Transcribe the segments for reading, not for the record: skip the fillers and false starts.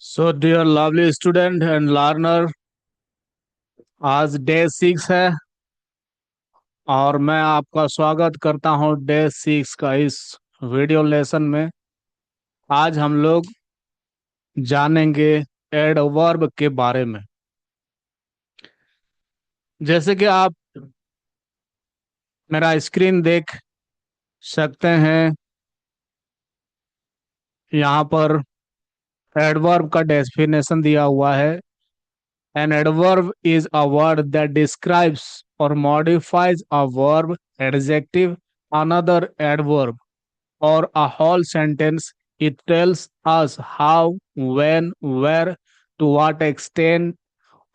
So dear lovely student and learner, आज day 6 है और मैं आपका स्वागत करता हूं डे 6 का इस वीडियो लेसन में। आज हम लोग जानेंगे एडवर्ब के बारे में। जैसे कि आप मेरा स्क्रीन देख सकते हैं, यहाँ पर एडवर्ब का डेफिनेशन दिया हुआ है। An adverb is a word that describes or modifies a verb, adjective, another adverb, or a whole sentence. It tells us how, when, where, to what extent,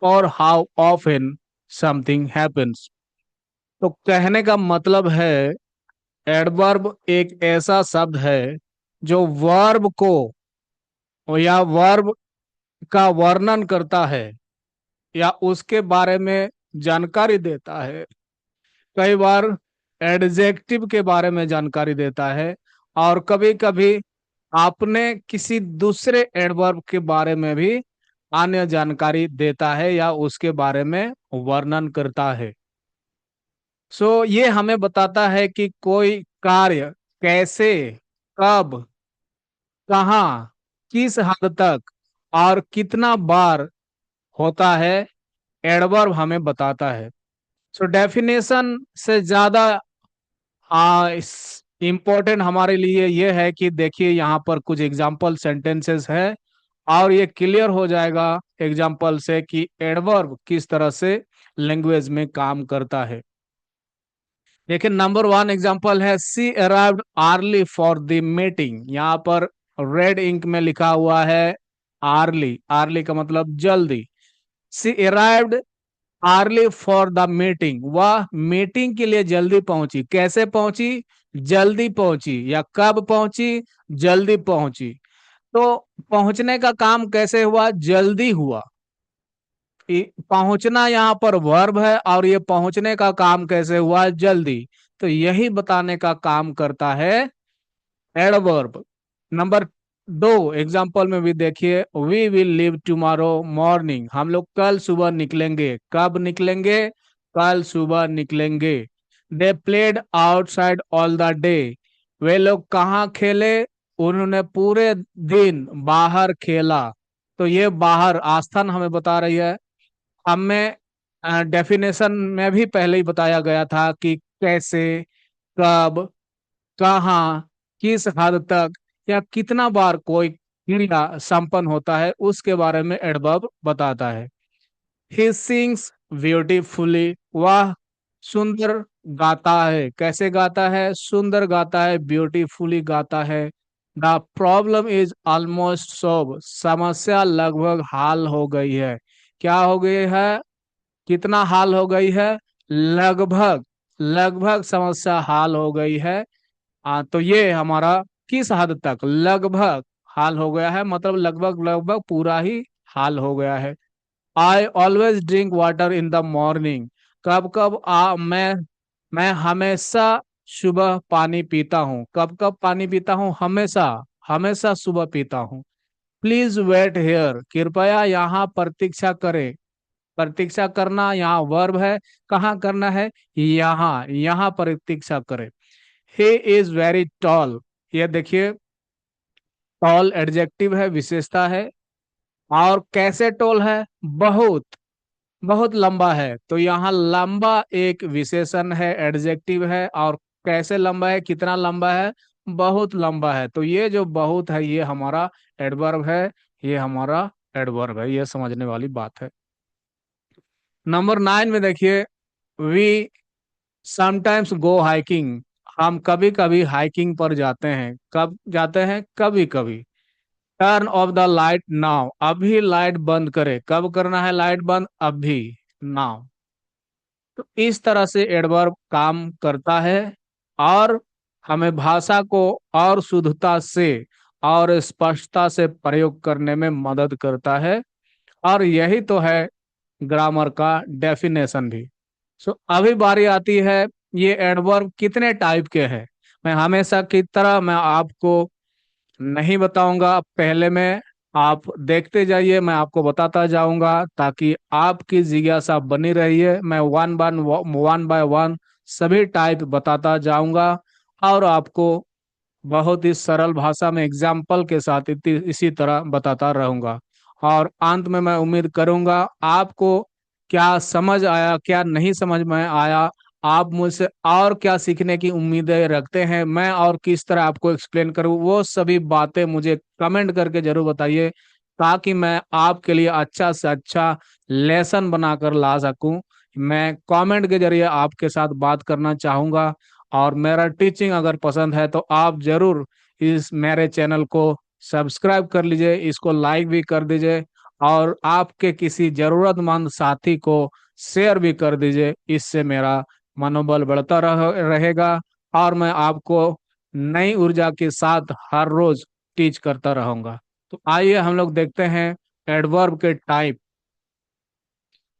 or how often something happens. तो कहने का मतलब है, adverb एक ऐसा शब्द है जो वर्ब को या वर्ब का वर्णन करता है या उसके बारे में जानकारी देता है। कई बार एडजेक्टिव के बारे में जानकारी देता है और कभी कभी आपने किसी दूसरे एडवर्ब के बारे में भी अन्य जानकारी देता है या उसके बारे में वर्णन करता है। ये हमें बताता है कि कोई कार्य कैसे, कब, कहाँ, किस हद तक और कितना बार होता है, एडवर्ब हमें बताता है। डेफिनेशन से ज्यादा इस इम्पोर्टेंट हमारे लिए ये है कि देखिए यहाँ पर कुछ एग्जाम्पल सेंटेंसेस है और ये क्लियर हो जाएगा एग्जाम्पल से कि एडवर्ब किस तरह से लैंग्वेज में काम करता है। देखिए नंबर 1 एग्जाम्पल है, she arrived early for the meeting. यहाँ पर रेड इंक में लिखा हुआ है अर्ली। अर्ली का मतलब जल्दी। She arrived early for the meeting, वह मीटिंग के लिए जल्दी पहुंची। कैसे पहुंची? जल्दी पहुंची। या कब पहुंची? जल्दी पहुंची। तो पहुंचने का काम कैसे हुआ? जल्दी हुआ। पहुंचना यहाँ पर वर्ब है और ये पहुंचने का काम कैसे हुआ? जल्दी। तो यही बताने का काम करता है एडवर्ब। नंबर 2 एग्जाम्पल में भी देखिए, we will leave tomorrow morning. हम लोग कल सुबह निकलेंगे। कब निकलेंगे? कल सुबह निकलेंगे। They played outside all the day. वे लोग कहाँ खेले? उन्होंने पूरे दिन बाहर खेला। तो ये बाहर आस्थान हमें बता रही है। हमें डेफिनेशन में भी पहले ही बताया गया था कि कैसे, कब, कहाँ, किस हद तक या कितना बार कोई क्रिया संपन्न होता है उसके बारे में एडवर्ब बताता है। ही सिंग्स ब्यूटीफुली, वह सुंदर गाता है। कैसे गाता है? सुंदर गाता है, ब्यूटीफुली गाता है। The problem is almost solve, समस्या लगभग हल हो गई है। क्या हो गई है? कितना हाल हो गई है? लगभग। लगभग समस्या हाल हो गई है। तो ये हमारा किस हद तक? लगभग हाल हो गया है, मतलब लगभग लगभग पूरा ही हाल हो गया है। I always drink water in the morning. कब कब मैं हमेशा सुबह पानी पीता हूँ। कब कब पानी पीता हूँ? हमेशा। हमेशा सुबह पीता हूँ। प्लीज वेट हेयर, कृपया यहाँ प्रतीक्षा करें। प्रतीक्षा करना यहाँ वर्ब है। कहाँ करना है? यहाँ। यहाँ प्रतीक्षा करें। ही इज वेरी टॉल, ये देखिए टॉल एडजेक्टिव है, विशेषता है। और कैसे टॉल है? बहुत। बहुत लंबा है। तो यहाँ लंबा एक विशेषण है, एडजेक्टिव है। और कैसे लंबा है? कितना लंबा है? बहुत लंबा है। तो ये जो बहुत है ये हमारा एडवर्ब है। ये हमारा एडवर्ब है, ये समझने वाली बात है। नंबर 9 में देखिए, वी समटाइम्स गो हाइकिंग। हम कभी कभी हाइकिंग पर जाते हैं। कब जाते हैं? कभी कभी। Turn off the light now, अभी लाइट बंद करे। कब करना है लाइट बंद? अभी, नाउ। तो इस तरह से एडवर्ब काम करता है और हमें भाषा को और शुद्धता से और स्पष्टता से प्रयोग करने में मदद करता है। और यही तो है ग्रामर का डेफिनेशन भी। अभी बारी आती है, ये एडवर्ब कितने टाइप के हैं। मैं हमेशा की तरह मैं आपको नहीं बताऊंगा। पहले मैं आप देखते जाइए, मैं आपको बताता जाऊंगा ताकि आपकी जिज्ञासा बनी रही है। मैं वन बाय वन सभी टाइप बताता जाऊंगा और आपको बहुत ही सरल भाषा में एग्जाम्पल के साथ इसी तरह बताता रहूंगा। और अंत में मैं उम्मीद करूंगा आपको क्या समझ आया, क्या नहीं समझ में आया, आप मुझसे और क्या सीखने की उम्मीदें रखते हैं, मैं और किस तरह आपको एक्सप्लेन करूं, वो सभी बातें मुझे कमेंट करके जरूर बताइए ताकि मैं आपके लिए अच्छा से अच्छा लेसन बनाकर ला सकूं। मैं कमेंट के जरिए आपके साथ बात करना चाहूंगा। और मेरा टीचिंग अगर पसंद है तो आप जरूर इस मेरे चैनल को सब्सक्राइब कर लीजिए, इसको लाइक भी कर दीजिए और आपके किसी जरूरतमंद साथी को शेयर भी कर दीजिए। इससे मेरा मनोबल बढ़ता रहेगा और मैं आपको नई ऊर्जा के साथ हर रोज टीच करता रहूंगा। तो आइए हम लोग देखते हैं एडवर्ब के टाइप।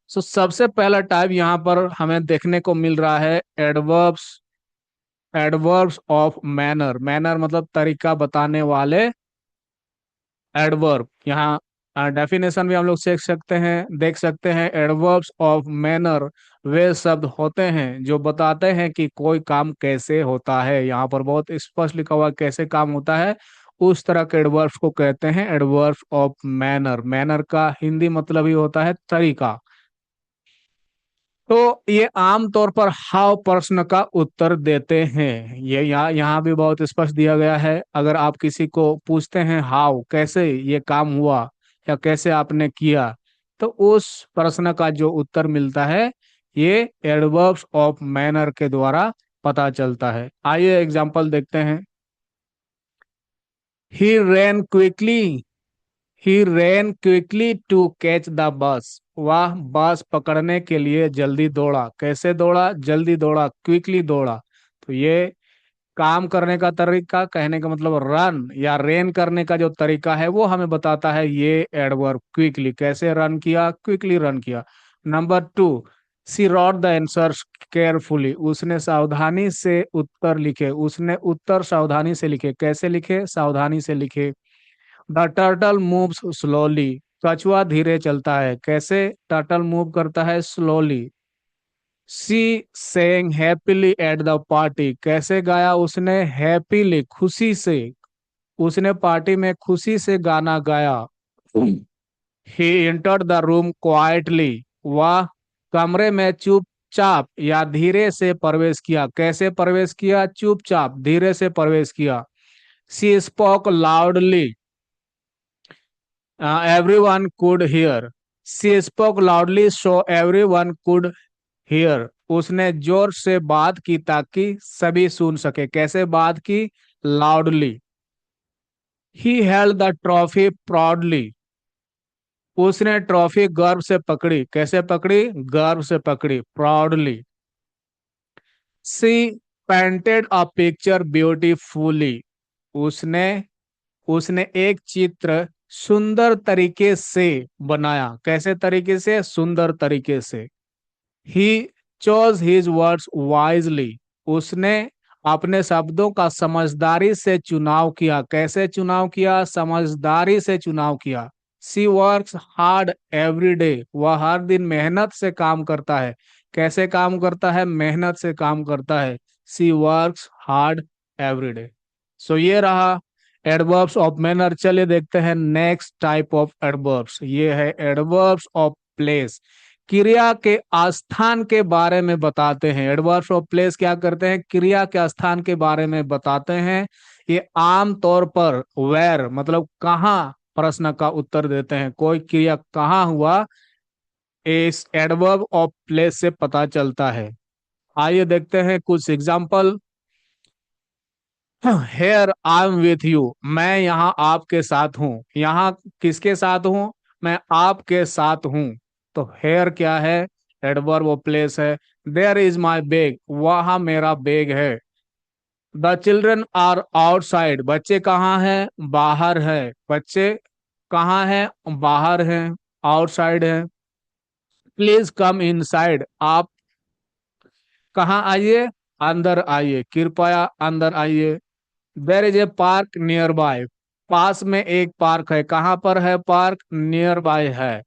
सबसे पहला टाइप यहाँ पर हमें देखने को मिल रहा है adverbs. Adverbs of manner, manner मतलब तरीका बताने वाले एडवर्ब। यहाँ डेफिनेशन भी हम लोग देख सकते हैं। एडवर्ब्स ऑफ मैनर वे शब्द होते हैं जो बताते हैं कि कोई काम कैसे होता है। यहाँ पर बहुत स्पष्ट लिखा हुआ है कैसे काम होता है, उस तरह के एडवर्ब्स को कहते हैं एडवर्ब्स ऑफ मैनर। मैनर का हिंदी मतलब ही होता है तरीका। तो ये आमतौर पर हाउ प्रश्न का उत्तर देते हैं। ये यहाँ भी बहुत स्पष्ट दिया गया है। अगर आप किसी को पूछते हैं हाउ, कैसे ये काम हुआ या कैसे आपने किया, तो उस प्रश्न का जो उत्तर मिलता है ये एडवर्ब्स ऑफ मैनर के द्वारा पता चलता है। आइए एग्जांपल देखते हैं। He ran quickly, he ran quickly to catch the bus. वह बस पकड़ने के लिए जल्दी दौड़ा। कैसे दौड़ा? जल्दी दौड़ा, क्विकली दौड़ा। तो ये काम करने का तरीका, कहने का मतलब रन या रेन करने का जो तरीका है वो हमें बताता है ये एडवर्ब क्विकली। कैसे रन किया? क्विकली रन किया। Number two, she wrote the answers carefully. उसने सावधानी से उत्तर लिखे। उसने उत्तर सावधानी से लिखे। कैसे लिखे? सावधानी से लिखे। The turtle moves slowly. कछुआ धीरे चलता है। कैसे टर्टल मूव करता है? Slowly. She sang happily at the party. कैसे गाया उसने? हैप्पीली, खुशी से। उसने पार्टी में खुशी से गाना गाया। He entered the room quietly. वह कमरे में चुपचाप या धीरे से प्रवेश किया। कैसे प्रवेश किया? चुपचाप, धीरे से प्रवेश किया। She spoke loudly, everyone could hear. She spoke loudly so everyone could hear. उसने जोर से बात की ताकि सभी सुन सके। कैसे बात की? Loudly. He held the trophy proudly. उसने ट्रॉफी गर्व से पकड़ी। कैसे पकड़ी? गर्व से पकड़ी, proudly. She painted a picture beautifully. उसने उसने एक चित्र सुंदर तरीके से बनाया। कैसे तरीके से? सुंदर तरीके से। He chose his words wisely. उसने अपने शब्दों का समझदारी से चुनाव किया। कैसे चुनाव किया? समझदारी से चुनाव किया। सी वर्क्स हार्ड एवरी डे। वह हर दिन मेहनत से काम करता है। कैसे काम करता है? मेहनत से काम करता है। सी वर्क्स हार्ड एवरी डे। ये रहा एडवर्ब्स ऑफ मैनर। चलिए देखते हैं नेक्स्ट टाइप ऑफ एडवर्ब्स। ये है एडवर्ब्स ऑफ प्लेस। क्रिया के स्थान के बारे में बताते हैं। एडवर्ब्स ऑफ प्लेस क्या करते हैं? क्रिया के स्थान के बारे में बताते हैं। ये आम तौर पर वेयर मतलब कहाँ प्रश्न का उत्तर देते हैं। कोई क्रिया कहाँ हुआ, इस एडवर्ब ऑफ प्लेस से पता चलता है। आइए देखते हैं कुछ example. Here I am with you. मैं यहाँ आपके साथ हूँ। यहाँ किसके साथ हूँ? मैं आपके साथ हूँ। तो हेयर क्या है? एडवर्ब ऑफ प्लेस है। There is my bag. वहाँ मेरा बैग है। The children are outside. बच्चे कहाँ हैं? बाहर है। बच्चे कहाँ हैं? बाहर हैं, आउटसाइड है। Please come inside. आप कहाँ आइए? अंदर आइए, कृपया अंदर आइए। There is a park nearby. पास में एक पार्क है। कहाँ पर है पार्क? नियर बाय है।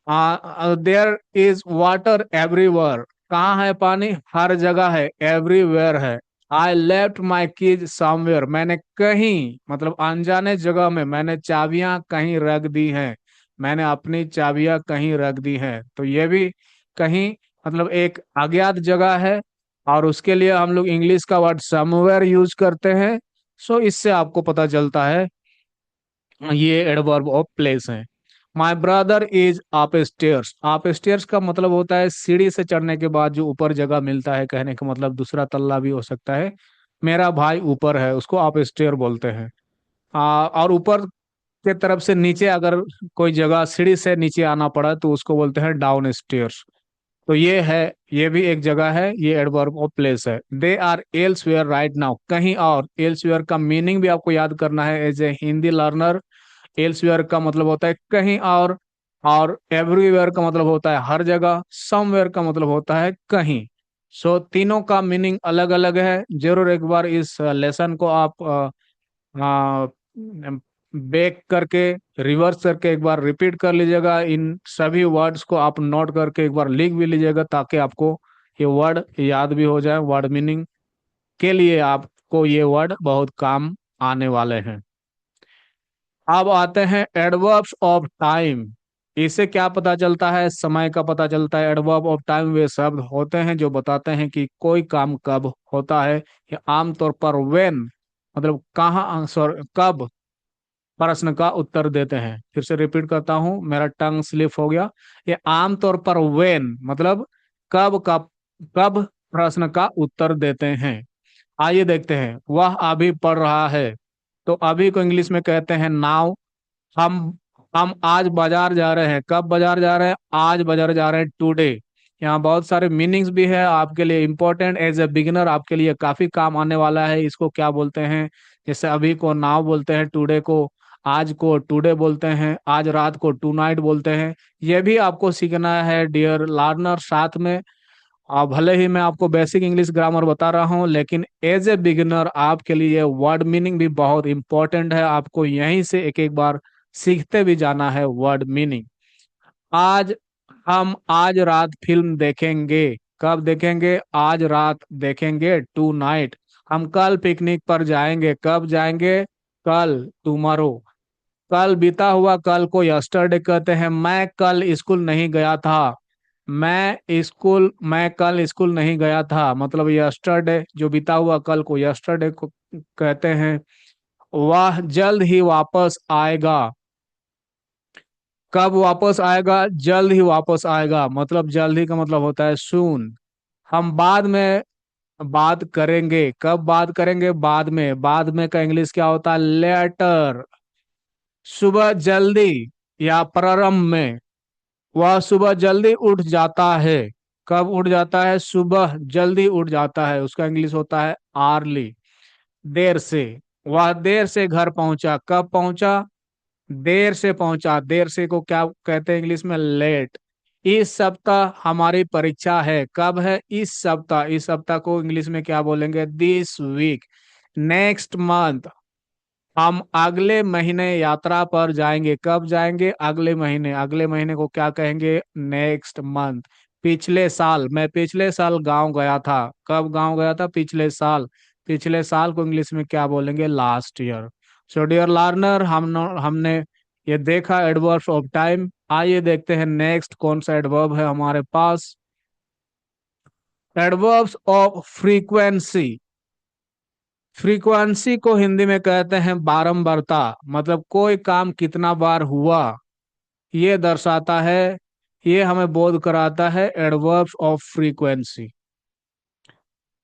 There is water everywhere. कहाँ है पानी? हर जगह है, एवरीवेयर है। I left my keys somewhere. मैंने कहीं, मतलब अनजाने जगह में मैंने चाबियां कहीं रख दी हैं। मैंने अपनी चाबियां कहीं रख दी हैं। तो ये भी कहीं, मतलब एक अज्ञात जगह है, और उसके लिए हम लोग इंग्लिश का वर्ड समवेयर यूज करते हैं। सो इससे आपको पता चलता है ये एडवर्ब ऑफ प्लेस है। My brother is up stairs. Up stairs का मतलब होता है सीढ़ी से चढ़ने के बाद जो ऊपर जगह मिलता है, कहने का मतलब दूसरा तल्ला भी हो सकता है। मेरा भाई ऊपर है, उसको अप स्टेयर बोलते हैं। और ऊपर के तरफ से नीचे अगर कोई जगह सीढ़ी से नीचे आना पड़ा तो उसको बोलते हैं डाउन स्टेयर्स। तो ये है, ये भी एक जगह है, ये एडवर्ब ऑफ प्लेस है। They are elsewhere right now. कहीं और, एल्सवेयर का मीनिंग भी आपको याद करना है as a Hindi learner. Elsewhere का मतलब होता है कहीं और एवरीवेयर का मतलब होता है हर जगह, समवेयर का मतलब होता है कहीं। सो तीनों का मीनिंग अलग अलग है। जरूर एक बार इस लेसन को आप बैक करके, रिवर्स करके एक बार रिपीट कर लीजिएगा। इन सभी वर्ड्स को आप नोट करके एक बार लिख भी लीजिएगा, ताकि आपको ये वर्ड याद भी हो जाए। वर्ड मीनिंग के लिए आपको ये वर्ड बहुत काम आने वाले हैं। अब आते हैं एडवर्ब्स ऑफ टाइम। इससे क्या पता चलता है? समय का पता चलता है। एडवर्ब ऑफ टाइम वे शब्द होते हैं जो बताते हैं कि कोई काम कब होता है। ये आमतौर पर व्हेन, मतलब कहाँ, सॉरी कब, प्रश्न का उत्तर देते हैं। फिर से रिपीट करता हूं, मेरा टंग स्लिप हो गया। ये आमतौर पर व्हेन मतलब कब का, कब प्रश्न का उत्तर देते हैं। आइए देखते हैं। वह अभी पढ़ रहा है, तो अभी को इंग्लिश में कहते हैं नाउ। हम हम आज बाजार जा रहे हैं। कब बाजार जा रहे हैं? आज बाजार जा रहे हैं, टुडे। यहाँ बहुत सारे मीनिंग्स भी है आपके लिए इम्पोर्टेंट, एज ए बिगिनर आपके लिए काफी काम आने वाला है। इसको क्या बोलते हैं? जैसे अभी को नाउ बोलते हैं, टुडे को आज को टुडे बोलते हैं, आज रात को टू नाइट बोलते हैं। ये भी आपको सीखना है डियर लर्नर साथ में। भले ही मैं आपको बेसिक इंग्लिश ग्रामर बता रहा हूँ, लेकिन एज ए बिगिनर आपके लिए वर्ड मीनिंग भी बहुत इंपॉर्टेंट है। आपको यहीं से एक एक बार सीखते भी जाना है वर्ड मीनिंग। आज, हम आज रात फिल्म देखेंगे। कब देखेंगे? आज रात देखेंगे, टू नाइट। हम कल पिकनिक पर जाएंगे। कब जाएंगे? कल, टुमारो। कल बीता हुआ कल को यस्टरडे कहते हैं। मैं कल स्कूल नहीं गया था। मैं कल स्कूल नहीं गया था, मतलब यस्टरडे, जो बीता हुआ कल को यस्टरडे को कहते हैं। वह जल्द ही वापस आएगा। कब वापस आएगा? जल्द ही वापस आएगा, मतलब जल्द ही का मतलब होता है सून। हम बाद में बात करेंगे। कब बात करेंगे? बाद में। बाद में का इंग्लिश क्या होता है? लेटर। सुबह जल्दी या प्रारंभ में। वह सुबह जल्दी उठ जाता है। कब उठ जाता है? सुबह जल्दी उठ जाता है, उसका इंग्लिश होता है आर्ली। देर से, वह देर से घर पहुंचा। कब पहुंचा? देर से पहुंचा। देर से को क्या कहते हैं इंग्लिश में? लेट। इस सप्ताह हमारी परीक्षा है। कब है? इस सप्ताह। इस सप्ताह को इंग्लिश में क्या बोलेंगे? This week. नेक्स्ट मंथ, हम अगले महीने यात्रा पर जाएंगे। कब जाएंगे? अगले महीने। अगले महीने को क्या कहेंगे? Next month. पिछले साल, मैं पिछले साल गांव गया था। कब गांव गया था? पिछले साल। पिछले साल को इंग्लिश में क्या बोलेंगे? Last year. So dear learner, हमने ये देखा एडवर्ब्स ऑफ टाइम। आइए देखते हैं नेक्स्ट कौन सा एडवर्ब है हमारे पास। Adverbs of frequency. फ्रीक्वेंसी को हिंदी में कहते हैं बारंबारता, मतलब कोई काम कितना बार हुआ ये दर्शाता है। ये हमें बोध कराता है एडवर्ब्स ऑफ फ्रीक्वेंसी।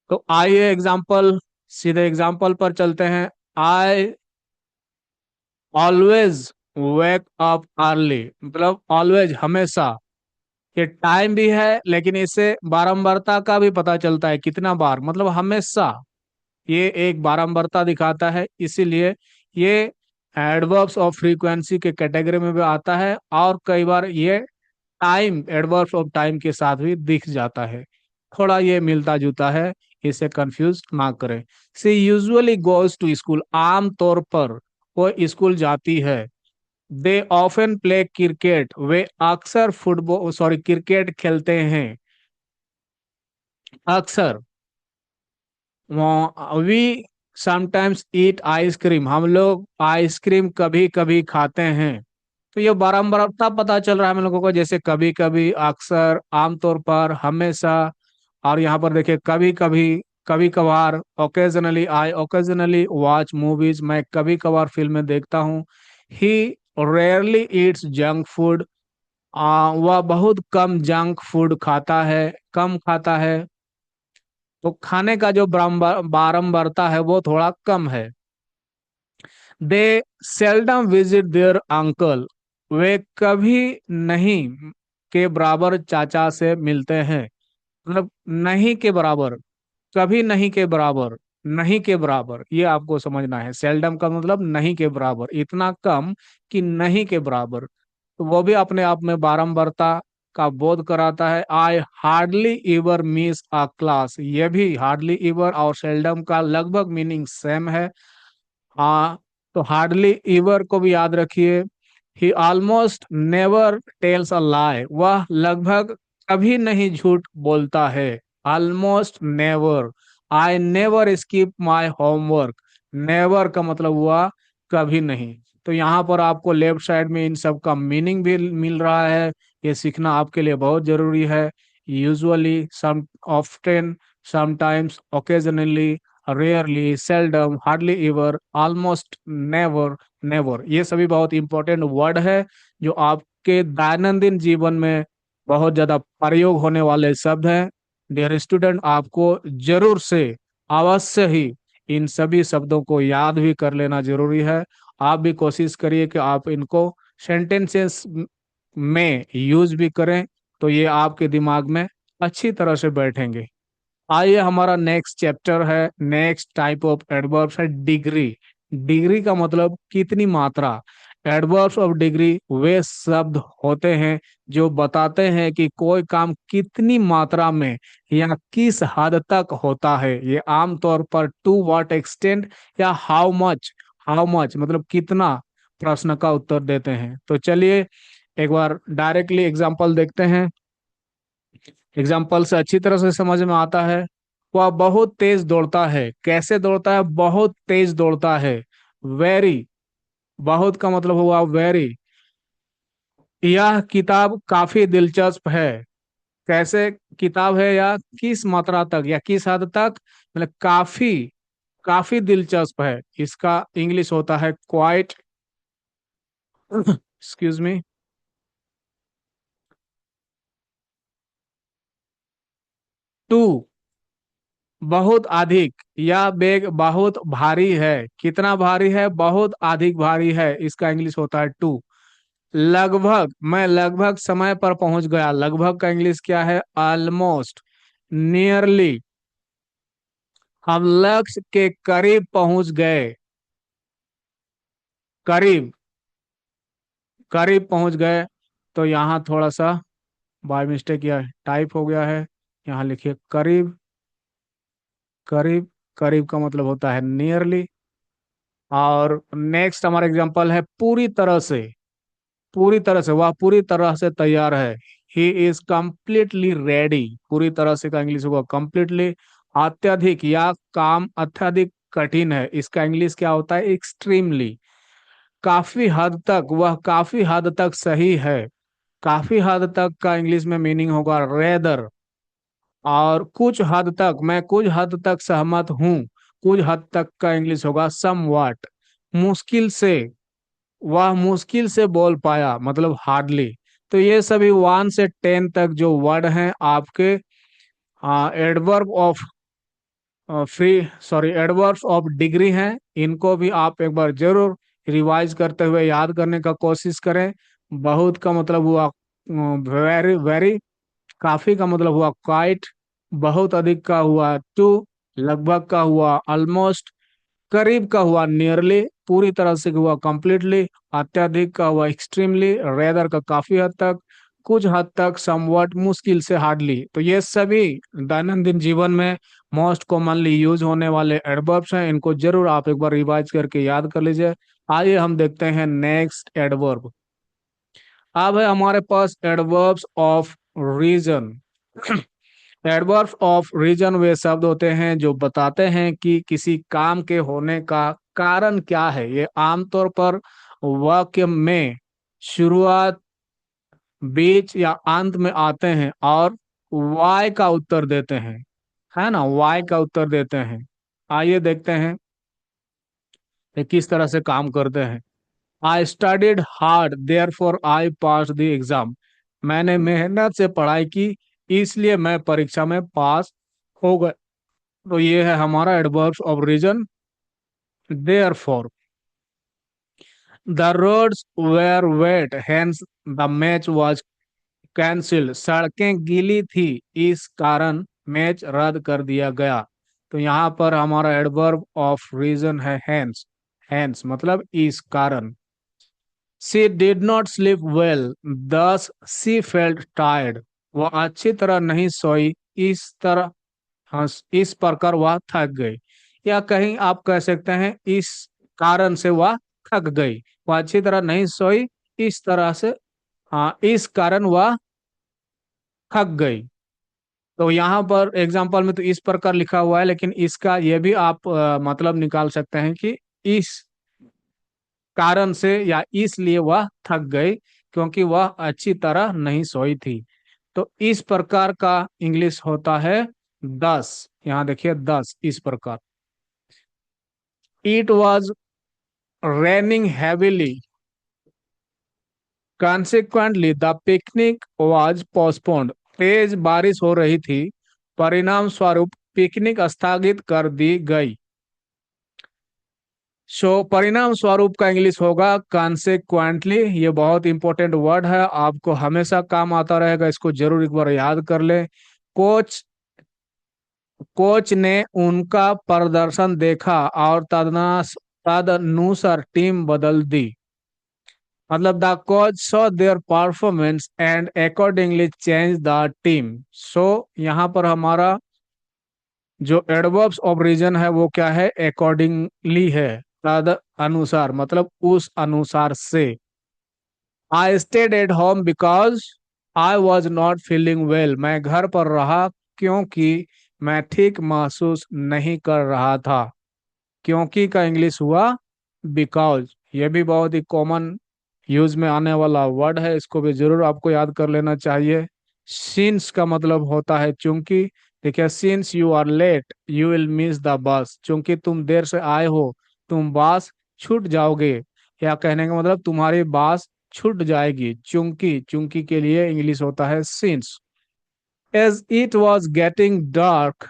तो आइए एग्जाम्पल, सीधे एग्जाम्पल पर चलते हैं। I always wake up early, मतलब ऑलवेज हमेशा। ये टाइम भी है, लेकिन इससे बारंबारता का भी पता चलता है, कितना बार मतलब हमेशा। ये एक बारंबारता दिखाता है, इसीलिए ये एडवर्ब्स ऑफ फ्रीक्वेंसी के कैटेगरी में भी आता है। और कई बार ये टाइम, एडवर्ब्स ऑफ टाइम के साथ भी दिख जाता है। थोड़ा ये मिलता जुलता है, इसे कंफ्यूज ना करें। सी यूजुअली गोज टू स्कूल। आम तौर पर वो स्कूल जाती है। दे ऑफन प्ले क्रिकेट, वे अक्सर फुटबॉल सॉरी क्रिकेट खेलते हैं। अक्सर। वी समटाइम्स ईट आइसक्रीम, हम लोग आइसक्रीम कभी कभी खाते हैं। तो ये बारंबारता पता चल रहा है हम लोगों को, जैसे कभी कभी, अक्सर, आमतौर पर, हमेशा। और यहाँ पर देखिए कभी कभी, कभी कभार, occasionally, I occasionally watch movies, मैं कभी कभार फिल्में देखता हूँ। ही रेयरली ईट्स जंक फूड, वह बहुत कम जंक फूड खाता है, कम खाता है। तो खाने का जो बारंबारता है वो थोड़ा कम है। दे सेल्डम विजिट देयर अंकल, वे कभी नहीं के बराबर चाचा से मिलते हैं। मतलब नहीं के बराबर, कभी नहीं के बराबर, नहीं के बराबर, ये आपको समझना है। सेल्डम का मतलब नहीं के बराबर, इतना कम कि नहीं के बराबर। तो वो भी अपने आप में बारंबारता का बोध कराता है। I hardly ever miss a class, ये भी हार्डली एवर और सेल्डम का लगभग मीनिंग सेम है। हाँ, तो हार्डली ईवर को भी याद रखिए। ही ऑलमोस्ट नेवर टेल्स अ लाई, वह लगभग कभी नहीं झूठ बोलता है। Almost never. I never skip my homework, never का मतलब हुआ कभी नहीं। तो यहाँ पर आपको लेफ्ट साइड में इन सब का मीनिंग भी मिल रहा है। ये सीखना आपके लिए बहुत जरूरी है। Usually, some, often, sometimes, occasionally, rarely, seldom, hardly ever, almost never, never, ये सभी बहुत इंपॉर्टेंट वर्ड है जो आपके दैनंदिन जीवन में बहुत ज्यादा प्रयोग होने वाले शब्द हैं। डियर स्टूडेंट, आपको जरूर से, अवश्य ही इन सभी शब्दों को याद भी कर लेना जरूरी है। आप भी कोशिश करिए कि आप इनको सेंटेंसेस में यूज भी करें, तो ये आपके दिमाग में अच्छी तरह से बैठेंगे। आइए, हमारा नेक्स्ट चैप्टर है, नेक्स्ट टाइप ऑफ एडवर्ब्स है डिग्री। डिग्री का मतलब कितनी मात्रा। एडवर्ब्स ऑफ डिग्री वे शब्द होते हैं जो बताते हैं कि कोई काम कितनी मात्रा में या किस हद तक होता है। ये आमतौर पर टू व्हाट एक्सटेंट या हाउ मच मतलब कितना, प्रश्न का उत्तर देते हैं। तो चलिए एक बार डायरेक्टली एग्जांपल देखते हैं। एग्जाम्पल से अच्छी तरह से समझ में आता है। वह बहुत तेज दौड़ता है, कैसे दौड़ता है, बहुत तेज दौड़ता है। वेरी, बहुत का मतलब हुआ वेरी। यह किताब काफी दिलचस्प है, कैसे किताब है या किस मात्रा तक या किस हद तक, मतलब काफी, काफी दिलचस्प है। इसका इंग्लिश होता है क्वाइट, एक्सक्यूज मी। टू, बहुत अधिक, या बैग बहुत भारी है, कितना भारी है, बहुत अधिक भारी है, इसका इंग्लिश होता है टू। लगभग, मैं लगभग समय पर पहुंच गया, लगभग का इंग्लिश क्या है, ऑलमोस्ट। नियरली, हम लक्ष्य के करीब पहुंच गए, करीब, करीब पहुंच गए। तो यहाँ थोड़ा सा बाय मिस्टेक या टाइप हो गया है, यहाँ लिखिए करीब, करीब, करीब का मतलब होता है नियरली। और नेक्स्ट हमारा एग्जांपल है पूरी तरह से, पूरी तरह से, वह पूरी तरह से तैयार है। ही इज कंप्लीटली रेडी, पूरी तरह से का इंग्लिश होगा कंप्लीटली। अत्यधिक, या काम अत्यधिक कठिन है, इसका इंग्लिश क्या होता है, एक्सट्रीमली। काफी हद तक, वह काफी हद तक सही है, काफी हद तक का इंग्लिश में मीनिंग होगा रेदर। और कुछ हद तक, मैं कुछ हद तक सहमत हूँ, कुछ हद तक का इंग्लिश होगा समवॉट। मुश्किल से, वह मुश्किल से बोल पाया, मतलब हार्डली। तो ये सभी 1 से 10 तक जो वर्ड हैं आपके adverb of free sorry adverbs of degree हैं। इनको भी आप एक बार जरूर रिवाइज करते हुए याद करने का कोशिश करें। बहुत का मतलब हुआ वेरी वेरी, काफी का मतलब हुआ क्वाइट, बहुत अधिक का हुआ टू, लगभग का हुआ ऑलमोस्ट, करीब का हुआ नियरली, पूरी तरह से हुआ कंप्लीटली, अत्यधिक का हुआ एक्सट्रीमली, रेदर का काफी हद तक, कुछ हद तक, समवट, मुश्किल से, हार्डली। तो ये सभी दैनंदिन जीवन में मोस्ट कॉमनली यूज होने वाले एडवर्ब्स हैं। इनको जरूर आप एक बार रिवाइज करके याद कर लीजिए। आइए हम देखते हैं नेक्स्ट एडवर्ब। अब है हमारे पास adverbs of reason. Adverbs of reason वे शब्द होते हैं जो बताते हैं कि किसी काम के होने का कारण क्या है। ये आमतौर पर वाक्य में शुरुआत, बीच या अंत में आते हैं और वाई का उत्तर देते हैं, है ना, वाई का उत्तर देते हैं। आइए देखते हैं ये किस तरह से काम करते हैं। I studied hard therefore I pass the exam. मैंने मेहनत से पढ़ाई की, इसलिए मैं परीक्षा में पास हो गया। तो ये है हमारा adverbs of reason, therefore. The roads were wet hence the match was cancel. सड़कें गीली थी, इस कारण मैच रद्द कर दिया गया। तो यहाँ पर हमारा एडवर्ब ऑफ रीजन है हैंस। हैंस मतलब इस कारण। She did not sleep well दस शी फेल्ट टायर्ड। वह अच्छी तरह नहीं सोई, इस तरह, हाँ, इस प्रकार वह थक गई। या कहीं आप कह सकते हैं इस कारण से वह थक गई। वह अच्छी तरह नहीं सोई, इस तरह से, हाँ, इस कारण वह थक गई। तो यहाँ पर एग्जाम्पल में तो इस प्रकार लिखा हुआ है, लेकिन इसका ये भी आप मतलब निकाल सकते हैं कि इस कारण से या इसलिए वह थक गई क्योंकि वह अच्छी तरह नहीं सोई थी। तो इस प्रकार का इंग्लिश होता है 10। यहाँ देखिए 10 इस प्रकार। It was raining heavily, consequently the picnic was postponed. तेज बारिश हो रही थी, परिणाम स्वरूप पिकनिक स्थगित कर दी गई। परिणाम स्वरूप का इंग्लिश होगा कॉन्सिक्वेंटली। ये बहुत इंपॉर्टेंट वर्ड है, आपको हमेशा काम आता रहेगा, इसको जरूर एक बार याद कर ले। कोच कोच ने उनका प्रदर्शन देखा और तदनुसार टीम बदल दी। मतलब the coach saw their performance and accordingly change the team. So यहाँ पर हमारा जो एडवर्ब्स ऑफ रीजन है वो क्या है, अकॉर्डिंगली है, तद अनुसार, मतलब उस अनुसार से। I stayed at home because I was not feeling well. मैं घर पर रहा क्योंकि मैं ठीक महसूस नहीं कर रहा था। क्योंकि का इंग्लिश हुआ बिकॉज। ये भी बहुत ही कॉमन यूज में आने वाला वर्ड है, इसको भी जरूर आपको याद कर लेना चाहिए। सिंस का मतलब होता है चूंकि। देखिए, since you are late you will miss the bus. चूंकि तुम देर से आए हो, तुम बस छूट जाओगे। या कहने का मतलब तुम्हारी बस छूट जाएगी। चूंकि, चूंकि के लिए इंग्लिश होता है since. As it was getting dark,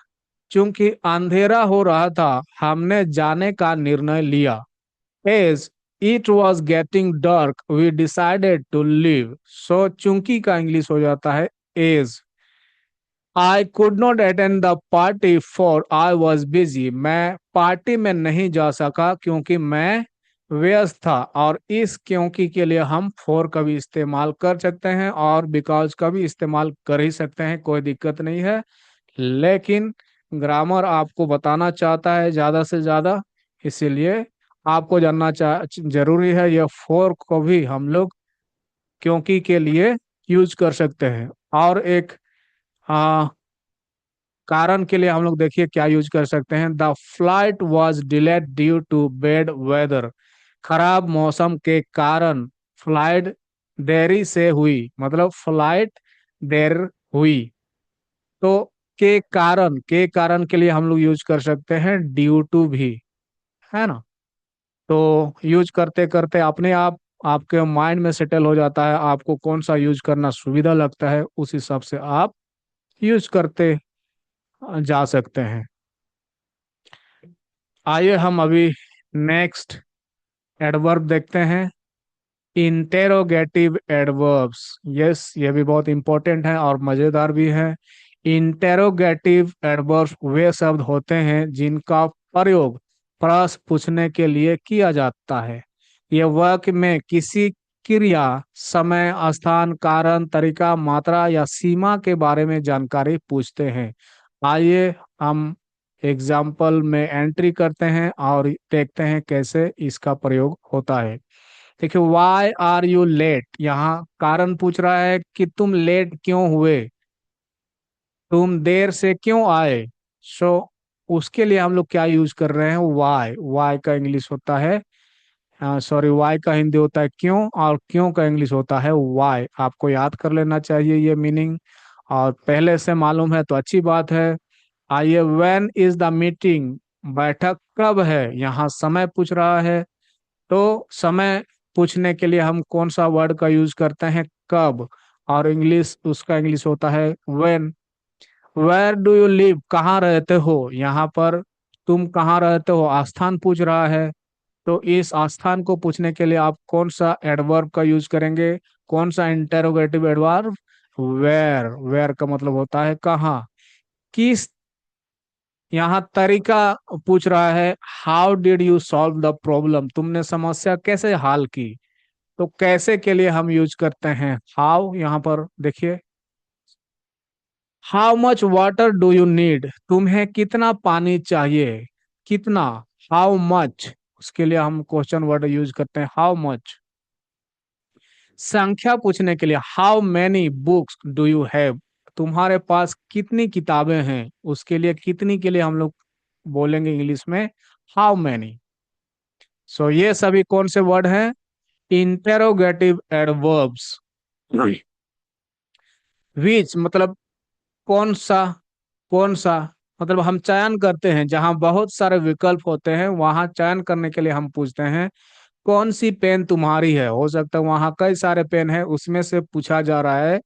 चूंकि अंधेरा हो रहा था, हमने जाने का निर्णय लिया। As it was getting dark we decided to leave. So चूंकि का इंग्लिश हो जाता है as. I could not attend the party for I was busy. मैं पार्टी में नहीं जा सका क्योंकि मैं व्यस्त था। और इस क्योंकि के लिए हम फॉर का भी इस्तेमाल कर सकते हैं और बिकॉज का भी इस्तेमाल कर ही सकते हैं, कोई दिक्कत नहीं है। लेकिन ग्रामर आपको बताना चाहता है ज्यादा से ज्यादा, इसीलिए आपको जानना जरूरी है। यह फॉर को भी हम लोग क्योंकि के लिए यूज कर सकते हैं। और एक आ, कारण के लिए हम लोग देखिए क्या यूज कर सकते हैं। The flight was delayed due to bad weather. खराब मौसम के कारण फ्लाइट देरी से हुई, मतलब फ्लाइट देर हुई। तो के कारण के लिए हम लोग यूज कर सकते हैं ड्यू टू भी, है ना। तो यूज करते करते अपने आप आपके माइंड में सेटल हो जाता है, आपको कौन सा यूज करना सुविधा लगता है उस हिसाब से आप यूज करते जा सकते हैं। आइए हम अभी नेक्स्ट एडवर्ब देखते हैं, इंटेरोगेटिव एडवर्ब्स। यस, ये भी बहुत इंपॉर्टेंट है और मजेदार भी है। इंटेरोगेटिव एडवर्ब्स वे शब्द होते हैं जिनका प्रयोग प्रश्न पूछने के लिए किया जाता है। ये वाक्य में किसी क्रिया, समय, स्थान, कारण, तरीका, मात्रा या सीमा के बारे में जानकारी पूछते हैं। आइए हम एग्जाम्पल में एंट्री करते हैं और देखते हैं कैसे इसका प्रयोग होता है। देखिए, वाई आर यू लेट, यहाँ कारण पूछ रहा है कि तुम लेट क्यों हुए, तुम देर से क्यों आए। सो उसके लिए हम लोग क्या यूज कर रहे हैं, वाई। वाई का इंग्लिश होता है, सॉरी, वाई का हिंदी होता है क्यों, और क्यों का इंग्लिश होता है वाई। आपको याद कर लेना चाहिए ये मीनिंग, और पहले से मालूम है तो अच्छी बात है। आइए, व्हेन इज द मीटिंग, बैठक कब है, यहाँ समय पूछ रहा है। तो समय पूछने के लिए हम कौन सा वर्ड का यूज करते हैं, कब, और इंग्लिश, उसका इंग्लिश होता है when. Where do you live, कहाँ रहते हो, यहाँ पर तुम कहाँ रहते हो, आस्थान पूछ रहा है। तो इस आस्थान को पूछने के लिए आप कौन सा एडवर्ब का यूज करेंगे, कौन सा इंटेरोगेटिव एडवर्ब, वेयर। वेयर का मतलब होता है कहाँ। किस, यहाँ तरीका पूछ रहा है, how did you solve the problem, तुमने समस्या कैसे हल की। तो कैसे के लिए हम यूज करते हैं हाउ। यहाँ पर देखिए, how much water do you need, तुम्हें कितना पानी चाहिए, कितना, हाउ मच, उसके लिए हम क्वेश्चन वर्ड यूज करते हैं हाउ मच। संख्या पूछने के लिए, how many books do you have, तुम्हारे पास कितनी किताबें हैं, उसके लिए कितनी के लिए हम लोग बोलेंगे इंग्लिश में हाउ मैनी। सो ये सभी कौन से वर्ड हैं, इंटेरोगेटिव एडवर्ब्स। विच मतलब कौन सा, कौन सा मतलब हम चयन करते हैं, जहां बहुत सारे विकल्प होते हैं वहां चयन करने के लिए हम पूछते हैं कौन सी पेन तुम्हारी है। हो सकता है वहां कई सारे पेन है, उसमें से पूछा जा रहा है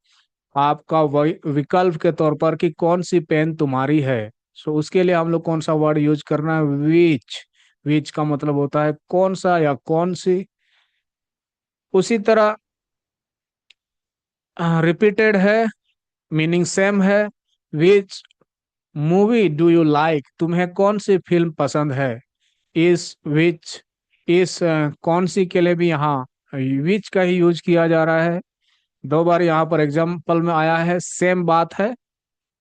आपका विकल्प के तौर पर कि कौन सी पेन तुम्हारी है। सो उसके लिए हम लोग कौन सा वर्ड यूज करना है, विच। विच का मतलब होता है कौन सा या कौन सी। उसी तरह रिपीटेड है, मीनिंग सेम है। Which movie do you like, तुम्हें कौन सी फिल्म पसंद है। इस विच, इस कौन सी के लिए भी यहाँ विच का ही यूज किया जा रहा है। दो बार यहाँ पर एग्जाम्पल में आया है, सेम बात है,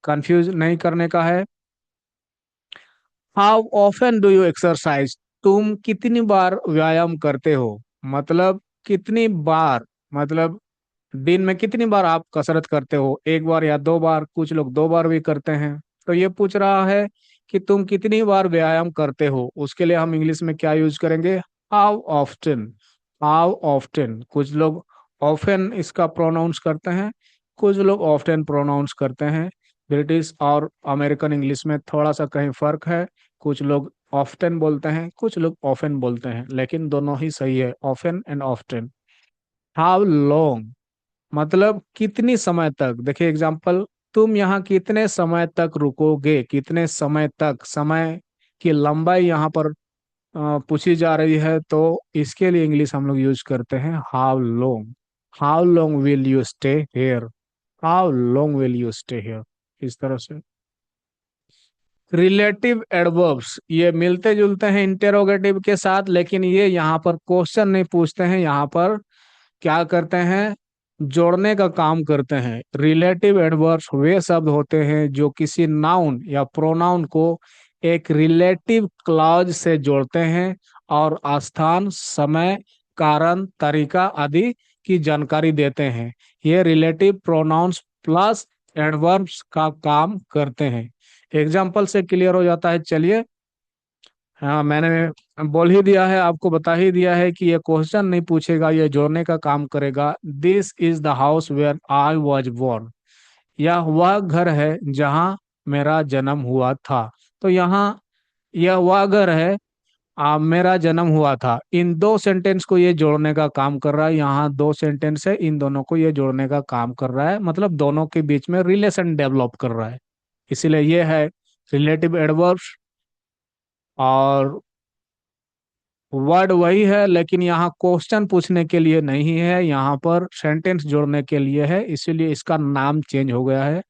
कंफ्यूज नहीं करने का है। How often do you exercise, तुम कितनी बार व्यायाम करते हो, मतलब कितनी बार, मतलब दिन में कितनी बार आप कसरत करते हो, एक बार या दो बार, कुछ लोग दो बार भी करते हैं। तो ये पूछ रहा है कि तुम कितनी बार व्यायाम करते हो, उसके लिए हम इंग्लिश में क्या यूज करेंगे, हाउ ऑफ्टन। हाउ ऑफ्टन, कुछ लोग ऑफन इसका प्रोनाउंस करते हैं, कुछ लोग ऑफ्टन प्रोनाउंस करते हैं। ब्रिटिश और अमेरिकन इंग्लिश में थोड़ा सा कहीं फर्क है, कुछ लोग ऑफ्टन बोलते हैं, कुछ लोग ऑफन बोलते हैं, लेकिन दोनों ही सही है, often and often. How long मतलब कितनी समय तक। देखिए एग्जाम्पल, तुम यहाँ कितने समय तक रुकोगे, कितने समय तक, समय की लंबाई यहाँ पर पूछी जा रही है। तो इसके लिए इंग्लिश हम लोग यूज करते हैं how long. How long will you stay here, how long will you stay here, इस तरह से। रिलेटिव एडवर्ब्स ये मिलते जुलते हैं इंटेरोगेटिव के साथ, लेकिन ये यहाँ पर क्वेश्चन नहीं पूछते हैं, यहाँ पर क्या करते हैं, जोड़ने का काम करते हैं। रिलेटिव एडवर्ब्स वे शब्द होते हैं जो किसी नाउन या प्रोनाउन को एक रिलेटिव क्लॉज से जोड़ते हैं और स्थान, समय, कारण, तरीका आदि की जानकारी देते हैं। ये रिलेटिव प्रोनाउंस प्लस एडवर्ब्स का काम करते हैं। एग्जाम्पल से क्लियर हो जाता है, चलिए। हाँ, मैंने बोल ही दिया है, आपको बता ही दिया है कि ये क्वेश्चन नहीं पूछेगा, ये जोड़ने का काम करेगा। This is the house where I was born, यह वह घर है जहाँ मेरा जन्म हुआ था। तो यहाँ यह वह घर है, मेरा जन्म हुआ था, इन दो सेंटेंस को ये जोड़ने का काम कर रहा है। यहाँ दो सेंटेंस है, इन दोनों को ये जोड़ने का काम कर रहा है, मतलब दोनों के बीच में रिलेशन डेवलप कर रहा है। इसीलिए ये है रिलेटिव एडवर्ब्स। और वर्ड वही है, लेकिन यहाँ क्वेश्चन पूछने के लिए नहीं है, यहाँ पर सेंटेंस जोड़ने के लिए है, इसीलिए इसका नाम चेंज हो गया है।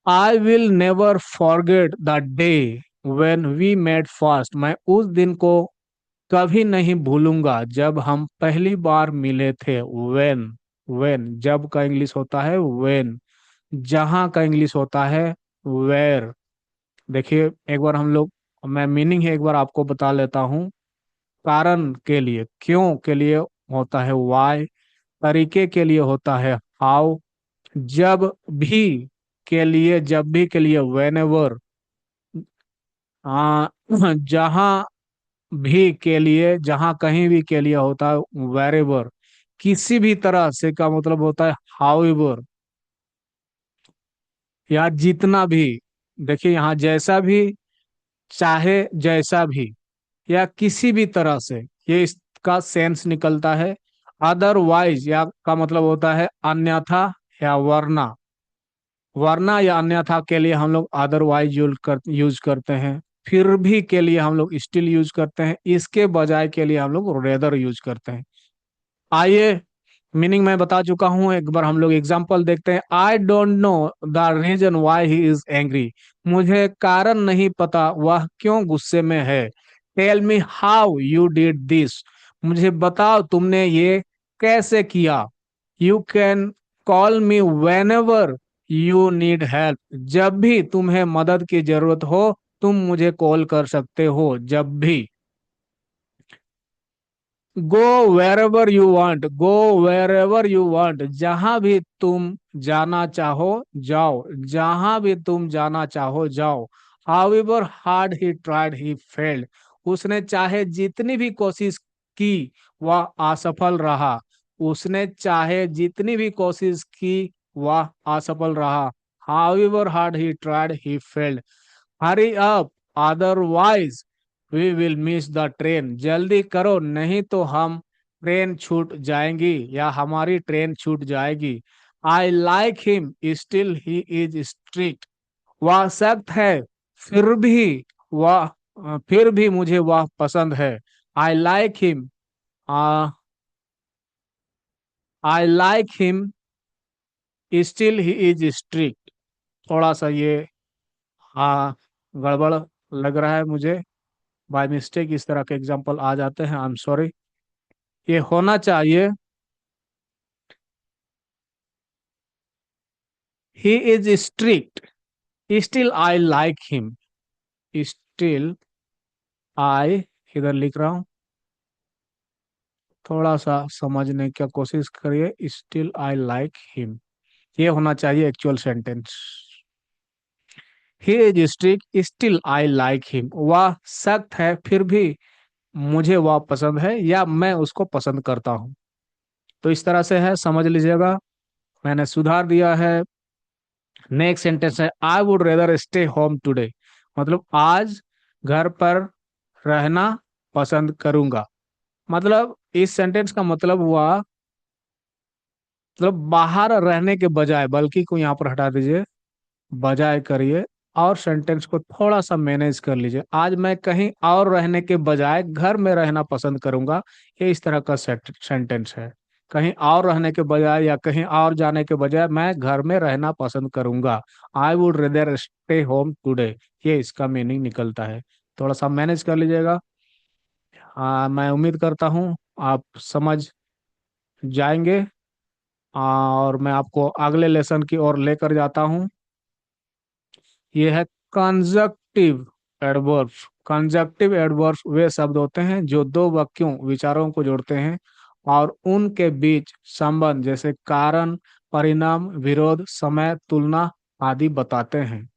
I will never forget the day when we met first, मैं उस दिन को कभी नहीं भूलूंगा जब हम पहली बार मिले थे। वेन, वेन जब का इंग्लिश होता है वेन, जहां का इंग्लिश होता है वेयर। देखिए एक बार हम लोग, मैं मीनिंग है एक बार आपको बता लेता हूँ। कारण के लिए, क्यों के लिए होता है वाई, तरीके के लिए होता है हाउ, जब भी के लिए, जब भी के लिए वेनेवर, आ जहां भी के लिए, जहां कहीं भी के लिए होता है वेरेवर, किसी भी तरह से का मतलब होता है हाउएवर, या जितना भी। देखिए यहाँ जैसा भी, चाहे जैसा भी, या किसी भी तरह से, ये इसका सेंस निकलता है। अदरवाइज या का मतलब होता है अन्यथा या वरना। वरना या अन्यथा के लिए हम लोग अदरवाइज यूज करते हैं। फिर भी के लिए हम लोग स्टिल यूज करते हैं। इसके बजाय के लिए हम लोग रेदर यूज करते हैं। आइए, मीनिंग मैं बता चुका हूं, एक बार हम लोग एग्जांपल देखते हैं। I don't know the reason why he is angry. मुझे कारण नहीं पता वह क्यों गुस्से में है। Tell me how you did this. मुझे बताओ तुमने ये कैसे किया। You can call me whenever you need help. जब भी तुम्हें मदद की जरूरत हो, तुम मुझे कॉल कर सकते हो, जब भी। Go wherever you want, go wherever you want, जहां भी तुम जाना चाहो जाओ, जहां भी तुम जाना चाहो जाओ। However hard he tried he failed. उसने चाहे जितनी भी कोशिश की, वह असफल रहा। उसने चाहे जितनी भी कोशिश की, वह असफल रहा। However hard he tried he failed. Hurry up, otherwise we will miss the train. जल्दी करो, नहीं तो हम ट्रेन छूट जाएंगी, या हमारी ट्रेन छूट जाएगी। I like him still he is strict. वह सख्त है, फिर भी वह फिर भी मुझे वह पसंद है। I like him, I like him still he is strict. थोड़ा सा ये, हाँ, गड़बड़ लग रहा है मुझे। बाय मिस्टेक इस तरह के एग्जाम्पल आ जाते हैं, आई एम सॉरी। ये होना चाहिए he is strict still I like him. Still I, इधर लिख रहा हूँ, थोड़ा सा समझने की कोशिश करिए। स्टिल आई लाइक हिम, ये होना चाहिए actual sentence. He is strict still I like him. वह सख्त है, फिर भी मुझे वह पसंद है, या मैं उसको पसंद करता हूँ। तो इस तरह से है, समझ लीजिएगा। मैंने सुधार दिया है। नेक्स्ट सेंटेंस है I would rather stay home today. मतलब आज घर पर रहना पसंद करूंगा। मतलब इस सेंटेंस का मतलब हुआ, मतलब बाहर रहने के बजाय, बल्कि को यहाँ पर हटा दीजिए, बजाय करिए, और सेंटेंस को थोड़ा सा मैनेज कर लीजिए। आज मैं कहीं और रहने के बजाय घर में रहना पसंद करूंगा। ये इस तरह का सेंटेंस है। कहीं और रहने के बजाय या कहीं और जाने के बजाय मैं घर में रहना पसंद करूंगा। I would rather stay home today, ये इसका मीनिंग निकलता है। थोड़ा सा मैनेज कर लीजिएगा। मैं उम्मीद करता हूँ आप समझ जाएंगे। और मैं आपको अगले लेसन की ओर लेकर जाता हूँ। ये है कंजक्टिव एडवर्ब्स। कंजक्टिव एडवर्ब्स वे शब्द होते हैं जो दो वाक्यों, विचारों को जोड़ते हैं और उनके बीच संबंध, जैसे कारण, परिणाम, विरोध, समय, तुलना आदि बताते हैं।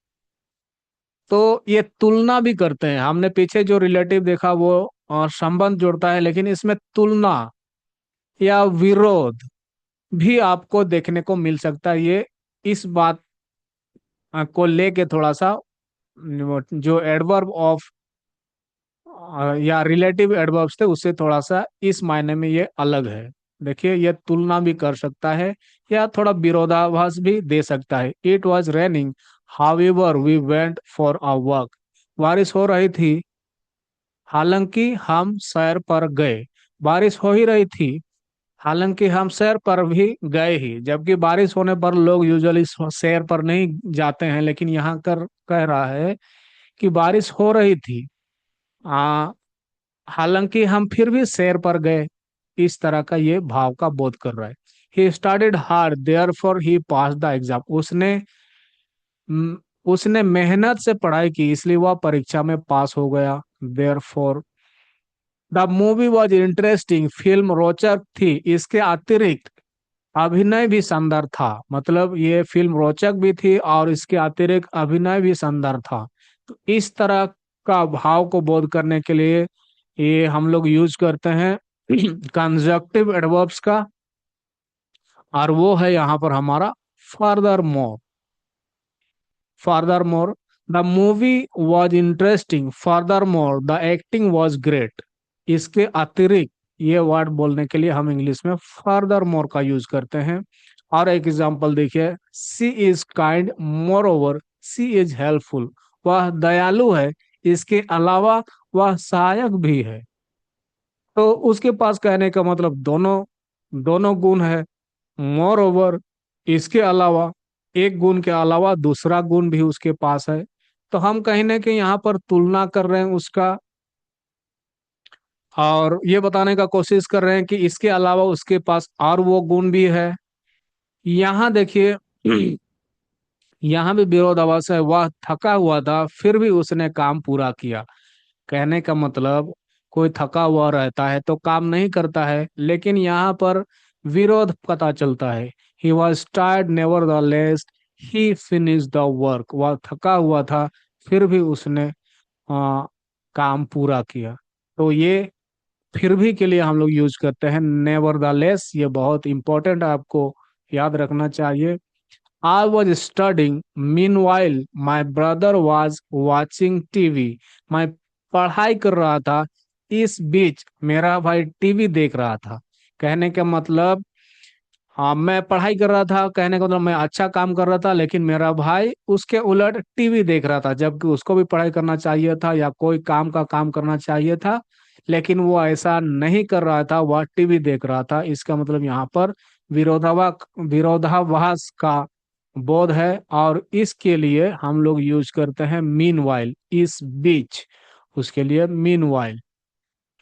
तो ये तुलना भी करते हैं। हमने पीछे जो रिलेटिव देखा वो संबंध जोड़ता है, लेकिन इसमें तुलना या विरोध भी आपको देखने को मिल सकता है। ये इस बात को लेके थोड़ा सा, जो एडवर्ब ऑफ या रिलेटिव एडवर्ब्स थे उससे थोड़ा सा इस मायने में ये अलग है। देखिए ये तुलना भी कर सकता है, या थोड़ा विरोधाभास भी दे सकता है। It was raining however we went for a walk. बारिश हो रही थी, हालांकि हम सैर पर गए। बारिश हो ही रही थी, हालांकि हम सैर पर भी गए ही। जबकि बारिश होने पर लोग यूजुअली सैर पर नहीं जाते हैं, लेकिन यहाँ कर कह रहा है कि बारिश हो रही थी। हालांकि हम फिर भी सैर पर गए, इस तरह का ये भाव का बोध कर रहा है। He studied hard therefore he pass the exam, उसने मेहनत से पढ़ाई की इसलिए वह परीक्षा में पास हो गया। Therefore the movie was interesting, फिल्म रोचक थी, इसके अतिरिक्त अभिनय भी शानदार था। मतलब ये फिल्म रोचक भी थी और इसके अतिरिक्त अभिनय भी शानदार था। तो इस तरह का भाव को बोध करने के लिए ये हम लोग यूज करते हैं कंजक्टिव एडवर्ब्स का, और वो है यहाँ पर हमारा further more. Further more the movie was interesting, further more the acting was great. इसके अतिरिक्त ये वर्ड बोलने के लिए हम इंग्लिश में फर्दर मोर का यूज करते हैं। और एक एग्जांपल देखिए, she is kind moreover she is helpful, वह दयालु है, इसके अलावा वह सहायक भी है। तो उसके पास कहने का मतलब दोनों दोनों गुण है। मोर ओवर, इसके अलावा, एक गुण के अलावा दूसरा गुण भी उसके पास है। तो हम कहीं ना कहीं यहाँ पर तुलना कर रहे हैं उसका, और ये बताने का कोशिश कर रहे हैं कि इसके अलावा उसके पास और वो गुण भी है। यहाँ देखिए यहाँ भी विरोधाभास है, वह थका हुआ था फिर भी उसने काम पूरा किया। कहने का मतलब कोई थका हुआ रहता है तो काम नहीं करता है, लेकिन यहाँ पर विरोध पता चलता है। He was tired never the less he finish the work, वह थका हुआ था फिर भी उसने काम पूरा किया। तो ये फिर भी के लिए हम लोग यूज करते हैं नेवर द लेस, ये बहुत इंपॉर्टेंट आपको याद रखना चाहिए। I was studying. Meanwhile, my brother was watching TV. मैं पढ़ाई कर रहा था, इस बीच मेरा भाई टीवी देख रहा था। कहने का मतलब, हाँ मैं पढ़ाई कर रहा था, कहने का मतलब मैं अच्छा काम कर रहा था, लेकिन मेरा भाई उसके उलट टीवी देख रहा था, जबकि उसको भी पढ़ाई करना चाहिए था या कोई काम का काम करना चाहिए था, लेकिन वो ऐसा नहीं कर रहा था, वह टीवी देख रहा था। इसका मतलब यहाँ पर विरोधाभास का बोध है, और इसके लिए हम लोग यूज करते हैं मीन वाइल, इस बीच, उसके लिए मीन वाइल।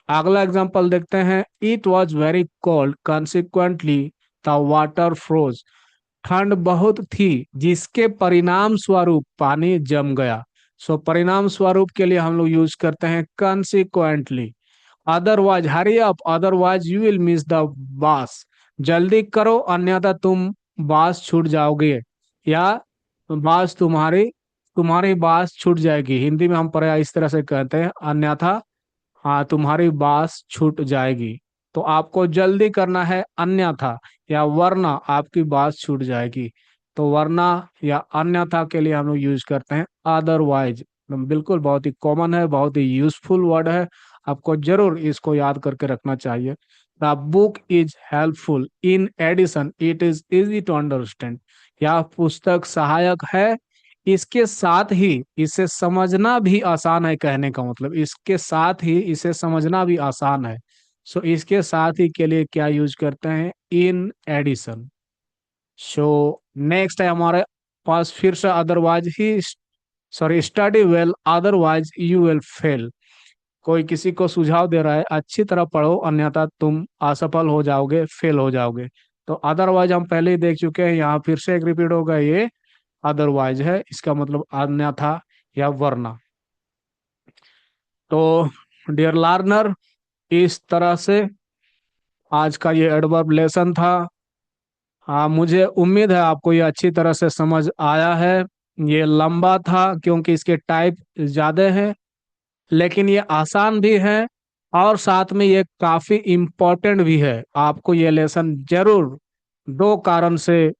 अगला एग्जांपल देखते हैं, it was very cold consequently the water froze, ठंड बहुत थी जिसके परिणाम स्वरूप पानी जम गया। सो परिणाम स्वरूप के लिए हम लोग यूज करते हैं consequently. Otherwise Hari up, otherwise you will miss the बस, जल्दी करो अन्यथा तुम बास छूट जाओगे, या बास तुम्हारी तुम्हारी बास छूट जाएगी। हिंदी में हम पढ़ा इस तरह से कहते हैं, अन्यथा हाँ तुम्हारी बास छूट जाएगी। तो आपको जल्दी करना है अन्यथा, या वरना आपकी बास छूट जाएगी। तो वरना या अन्यथा के लिए हम लोग यूज करते हैं अदरवाइज। बिल्कुल बहुत ही कॉमन है, बहुत ही यूजफुल वर्ड है, आपको जरूर इसको याद करके रखना चाहिए। The book is helpful, in addition it is easy to understand, यह पुस्तक सहायक है, इसके साथ ही इसे समझना भी आसान है। कहने का मतलब इसके साथ ही इसे समझना भी आसान है। सो इसके साथ ही के लिए क्या यूज करते हैं, इन एडिशन। सो नेक्स्ट है हमारे पास फिर से otherwise he, sorry, study well otherwise you will fail. कोई किसी को सुझाव दे रहा है अच्छी तरह पढ़ो अन्यथा तुम असफल हो जाओगे, फेल हो जाओगे। तो अदरवाइज हम पहले ही देख चुके हैं, यहाँ फिर से एक रिपीट होगा, ये अदरवाइज है, इसका मतलब अन्यथा या वरना। तो डियर लर्नर, इस तरह से आज का ये एडवर्ब लेसन था। हाँ मुझे उम्मीद है आपको ये अच्छी तरह से समझ आया है। ये लंबा था क्योंकि इसके टाइप ज्यादा हैं, लेकिन ये आसान भी है, और साथ में ये काफी इम्पोर्टेंट भी है। आपको ये लेसन जरूर दो कारण से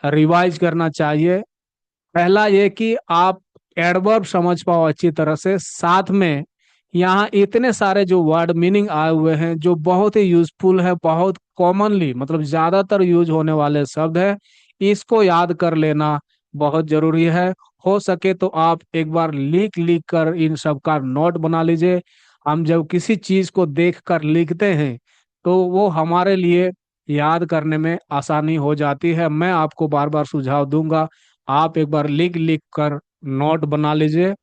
रिवाइज करना चाहिए। पहला ये कि आप एडवर्ब समझ पाओ अच्छी तरह से, साथ में यहाँ इतने सारे जो वर्ड मीनिंग आए हुए हैं जो बहुत ही यूजफुल है, बहुत कॉमनली मतलब ज्यादातर यूज होने वाले शब्द है, इसको याद कर लेना बहुत जरूरी है। हो सके तो आप एक बार लिख लिख कर इन सब का नोट बना लीजिए। हम जब किसी चीज को देख कर लिखते हैं तो वो हमारे लिए याद करने में आसानी हो जाती है। मैं आपको बार बार सुझाव दूंगा, आप एक बार लिख लिख कर नोट बना लीजिए।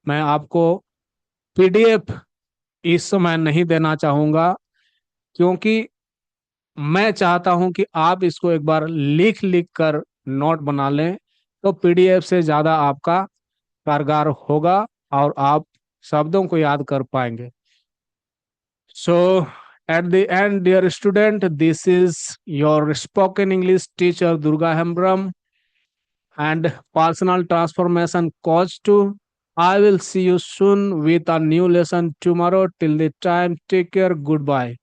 मैं आपको पीडीएफ इस समय नहीं देना चाहूंगा, क्योंकि मैं चाहता हूं कि आप इसको एक बार लिख लिख कर नोट बना लें, तो पीडीएफ से ज़्यादा आपका कारगर होगा और आप शब्दों को याद कर पाएंगे। So, at the end, dear student, this is your spoken English teacher Durga Hembram and personal transformation coach too. I will see you soon with a new lesson tomorrow. Till the time, take care. Goodbye.